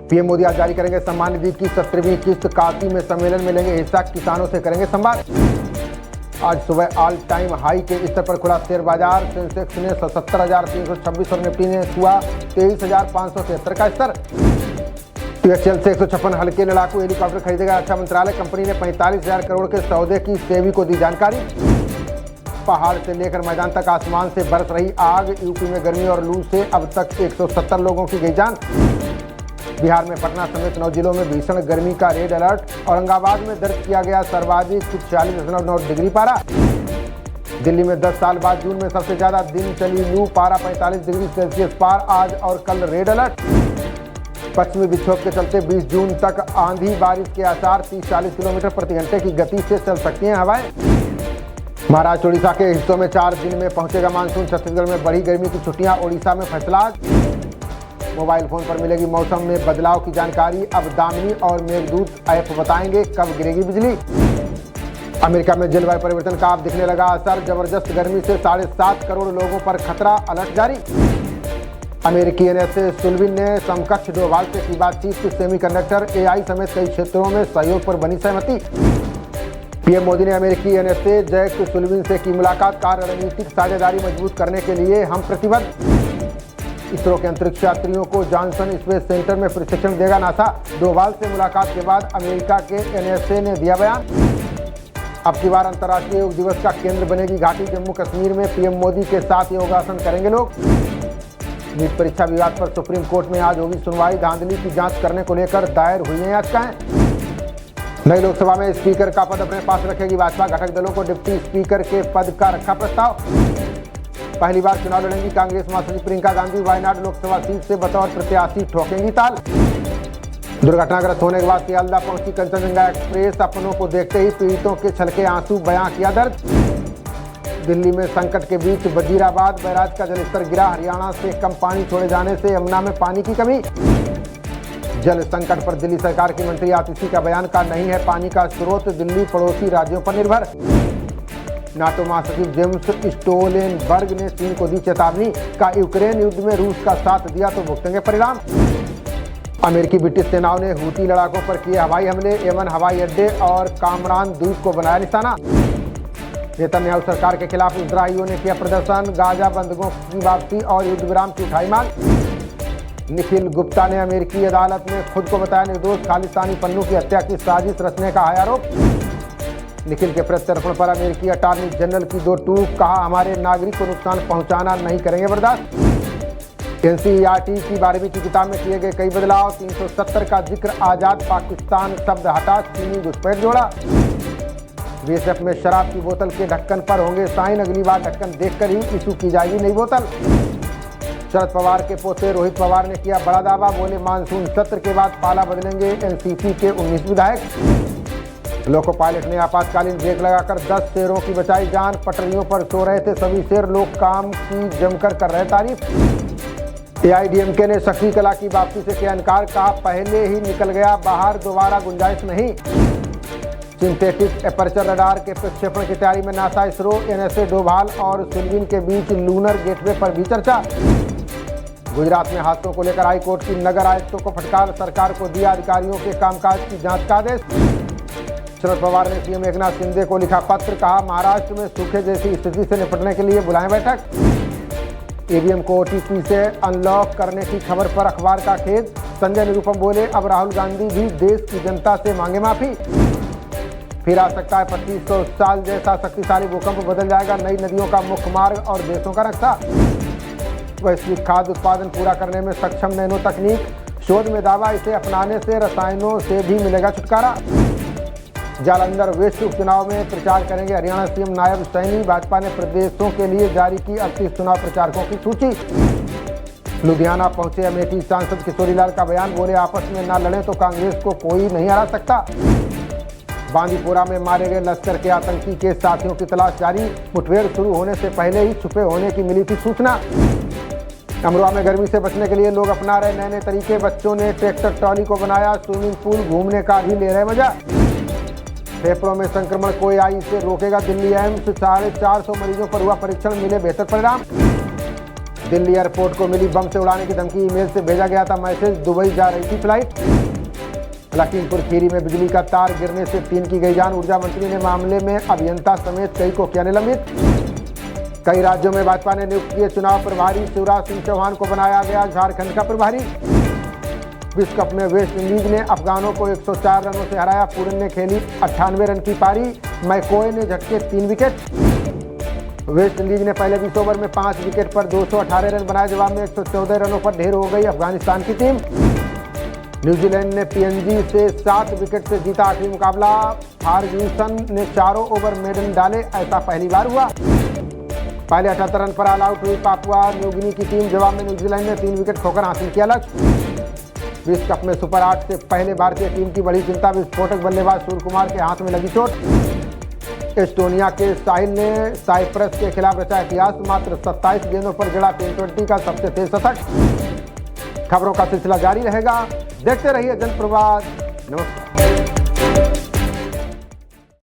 PM Modi आज जारी करेंगे सम्मान निधि की 17वीं किस्त। काशी में सम्मेलन में लेंगे हिस्सा, किसानों से करेंगे संवाद। आज सुबह ऑल टाइम हाई के स्तर पर खुला शेयर बाजार। सेंसेक्स ने 77,326 और निफ्टी ने छुआ 23,573 का स्तर। THL से 156 हल्के लड़ाकू हेलीकॉप्टर खरीदेगा रक्षा मंत्रालय। कंपनी ने 45,000 करोड़ के सौदे की सेबी को दी जानकारी। पहाड़ से लेकर मैदान तक आसमान से बरस रही आग। यूपी में गर्मी और लू से अब तक 170 लोगों की गई जान। बिहार में पटना समेत 9 जिलों में भीषण गर्मी का रेड अलर्ट। औरंगाबाद में दर्ज किया गया सर्वाधिक 46.9 डिग्री पारा। दिल्ली में 10 साल बाद जून में सबसे ज्यादा दिन चली लू, पारा 45 डिग्री सेल्सियस पार। आज और कल रेड अलर्ट। पश्चिमी विक्षोभ के चलते 20 जून तक आंधी बारिश के आसार। 30-40 किलोमीटर प्रति घंटे की गति से चल सकती हैं हवाएं। महाराष्ट्र ओडिशा के हिस्सों में 4 दिन में पहुंचेगा मानसून। छत्तीसगढ़ में बढ़ी गर्मी की छुट्टियां, ओडिशा में फैसला। मोबाइल फोन पर मिलेगी मौसम में बदलाव की जानकारी। अब दामिनी और मेघदूत ऐप बताएंगे कब गिरेगी बिजली। अमेरिका में जलवायु परिवर्तन का अब दिखने लगा असर। जबरदस्त गर्मी से 7.5 करोड़ लोगों पर खतरा, अलर्ट जारी। अमेरिकी एनएसए सुल्विन ने समकक्ष डोभाल से की बातचीत। सेमीकंडक्टर, AI समेत कई क्षेत्रों में सहयोग पर बनी सहमति। पीएम मोदी ने अमेरिकी एनएसए जैक सुल्विन से की मुलाकात। कहा, रणनीतिक साझेदारी मजबूत करने के लिए हम प्रतिबद्ध। इसरो के अंतरिक्ष यात्रियों को जॉनसन स्पेस सेंटर में प्रशिक्षण देगा नासा। डोभाल से मुलाकात के बाद अमेरिका के एनएसए ने दिया बयान। अब की बार अंतर्राष्ट्रीय योग दिवस का केंद्र बनेगी घाटी। जम्मू कश्मीर में पीएम मोदी के साथ योगासन करेंगे लोग। नीट परीक्षा विवाद पर सुप्रीम कोर्ट में आज होगी सुनवाई। धांधली की जांच करने को लेकर दायर हुई हैं याचिकाएं। नई लोकसभा में स्पीकर का पद अपने पास रखेगी भाजपा। घटक दलों को डिप्टी स्पीकर के पद का रखा प्रस्ताव। पहली बार चुनाव लड़ेंगी कांग्रेस महासचिव प्रियंका गांधी। वायनाड लोकसभा सीट से बतौर प्रत्याशी ठोकेंगी ताल। दुर्घटनाग्रस्त होने के बाद सियालदह पहुंची कंचनजंगा एक्सप्रेस। अपनों को देखते ही पीड़ितों के छलके आंसू, बयां किया दर्द। दिल्ली में संकट के बीच वजीराबाद बैराज का जलस्तर गिरा। हरियाणा से कम पानी छोड़े जाने से यमुना में पानी की कमी। जल संकट पर दिल्ली सरकार की मंत्री आतिशी का बयान। का नहीं है पानी का स्रोत, दिल्ली पड़ोसी राज्यों पर निर्भर। नाटो महासचिव जेम्स स्टोलेनबर्ग ने चीन को दी चेतावनी। का यूक्रेन युद्ध में रूस का साथ दिया तो भुगतेंगे परिणाम। अमेरिकी ब्रिटिश सेनाओं ने हूती लड़ाकों पर किए हवाई हमले। यमन हवाई अड्डे और कामरान द्वीप को बनाया निशाना। नेतन्याहू सरकार के खिलाफ इजराइलियों ने किया प्रदर्शन। गाजा बंधकों की वापसी और युद्ध विराम की उठाई मांग। निखिल गुप्ता ने अमेरिकी अदालत में खुद को बताया निर्दोष। खालिस्तानी पन्नू की हत्या की साजिश रचने का है आरोप। निखिल के प्रत्यर्पण पर अमेरिकी अटॉर्नी जनरल की 2 टूक। कहा, हमारे नागरिक को नुकसान पहुंचाना नहीं करेंगे बर्दाश्त। NCERT की 12वीं की किताब में किए गए कई बदलाव। 370 का जिक्र आजाद पाकिस्तान शब्द हटा, चीनी घुसपैठ जोड़ा। बीएसएफ में शराब की बोतल के ढक्कन पर होंगे साइन। अगली बार ढक्कन देखकर ही इशू की जाएगी नई बोतल। शरद पवार के पोते रोहित पवार ने किया बड़ा दावा। बोले, मानसून सत्र के बाद पाला बदलेंगे एनसीपी के 19 विधायक। लोको पायलट ने आपातकालीन ब्रेक लगाकर 10 शेरों की बचाई जान। पटरियों पर सो रहे थे सभी शेर, लोग काम की जमकर कर रहे तारीफ। AIADMK ने शक्ति कला की वापसी से किया इनकार। कहा, पहले ही निकल गया बाहर, दोबारा गुंजाइश नहीं। सिंथेटिक एपर्चर रडार के प्रक्षेपण की तैयारी में नासा, इसरो, NSA डोभाल और सुल्विन के बीच लूनर गेटवे पर भी चर्चा। गुजरात में हादसों को लेकर हाईकोर्ट की नगर आयुक्तों को फटकार। सरकार को दिया अधिकारियों के कामकाज की जांच का आदेश। शरद पवार ने सीएम एकनाथ शिंदे को लिखा पत्र। कहा, महाराष्ट्र में सूखे जैसी स्थिति से निपटने के लिए बुलाएं बैठक। EVM को OTP से अनलॉक करने की खबर पर अखबार का खेद। संजय निरुपम बोले, अब राहुल गांधी भी देश की जनता से मांगे माफी। फिर आ सकता है 2500 साल जैसा शक्तिशाली भूकंप, बदल जाएगा नई नदियों का मुख्य मार्ग और देशों का नक्शा। वैश्विक खाद्य उत्पादन पूरा करने में सक्षम नैनो तकनीक, शोध में दावा। इसे अपनाने से रसायनों से भी मिलेगा छुटकारा। जालंधर वेस्ट उपचुनाव में प्रचार करेंगे हरियाणा सीएम नायब सैनी। भाजपा ने प्रदेशों के लिए जारी की 38 चुनाव प्रचारकों की सूची। लुधियाना पहुंचे अमेठी सांसद किशोरीलाल का बयान। बोले, आपस में ना लड़ें तो कांग्रेस को कोई नहीं हरा सकता। बांदीपोरा में मारे गए लश्कर के आतंकी के साथियों की तलाश जारी। मुठभेड़ शुरू होने से पहले ही छुपे होने की मिली थी सूचना। अमरोहा में गर्मी से बचने के लिए लोग अपना रहे नए नए तरीके। बच्चों ने ट्रैक्टर ट्रॉली को बनाया स्विमिंग पूल, घूमने का भी ले रहे मजा। फेफड़ों में संक्रमण को AI से रोकेगा दिल्ली एम्स। 450 मरीजों पर हुआ परीक्षण, मिले बेहतर परिणाम। दिल्ली एयरपोर्ट को मिली बम से उड़ाने की धमकी, ईमेल से भेजा गया था मैसेज, दुबई जा रही थी फ्लाइट। लखीमपुर खीरी में बिजली का तार गिरने से 3 की गई जान, ऊर्जा मंत्री ने मामले में अभियंता समेत कई को किया निलंबित। कई राज्यों में भाजपा ने नियुक्त किए चुनाव प्रभारी, शिवराज सिंह चौहान को बनाया गया झारखंड का प्रभारी। विश्व कप में वेस्ट इंडीज ने अफगानों को 104 रनों से हराया, पूरन ने खेली 98 रन की पारी, मैकोए ने झटके 3 विकेट। वेस्ट इंडीज ने पहले 20 ओवर में 5 विकेट पर 218 रन बनाए, जवाब में 114 रनों पर ढेर हो गई अफगानिस्तान की टीम। न्यूजीलैंड ने पीएनजी से 7 विकेट से जीता आखिरी मुकाबला, फर्ग्यूसन ने चारों ओवर मेडन डाले, ऐसा पहली बार हुआ। पहले 78 रन पर ऑल आउट हुई पापुआ न्यूगिनी की टीम, जवाब में न्यूजीलैंड ने 3 विकेट खोकर हासिल किया लक्ष्य। विश्व कप में सुपर 8 से पहले भारतीय टीम की बड़ी चिंता, विस्फोटक बल्लेबाज सूर्य कुमार के हाथ में लगी चोट। एस्टोनिया के साहिल ने साइप्रस के खिलाफ रचा इतिहास, मात्र 27 गेंदों पर जड़ा T20 का सबसे तेज शतक। खबरों का सिलसिला जारी रहेगा, देखते रहिए जनप्रवाद। नमस्कार।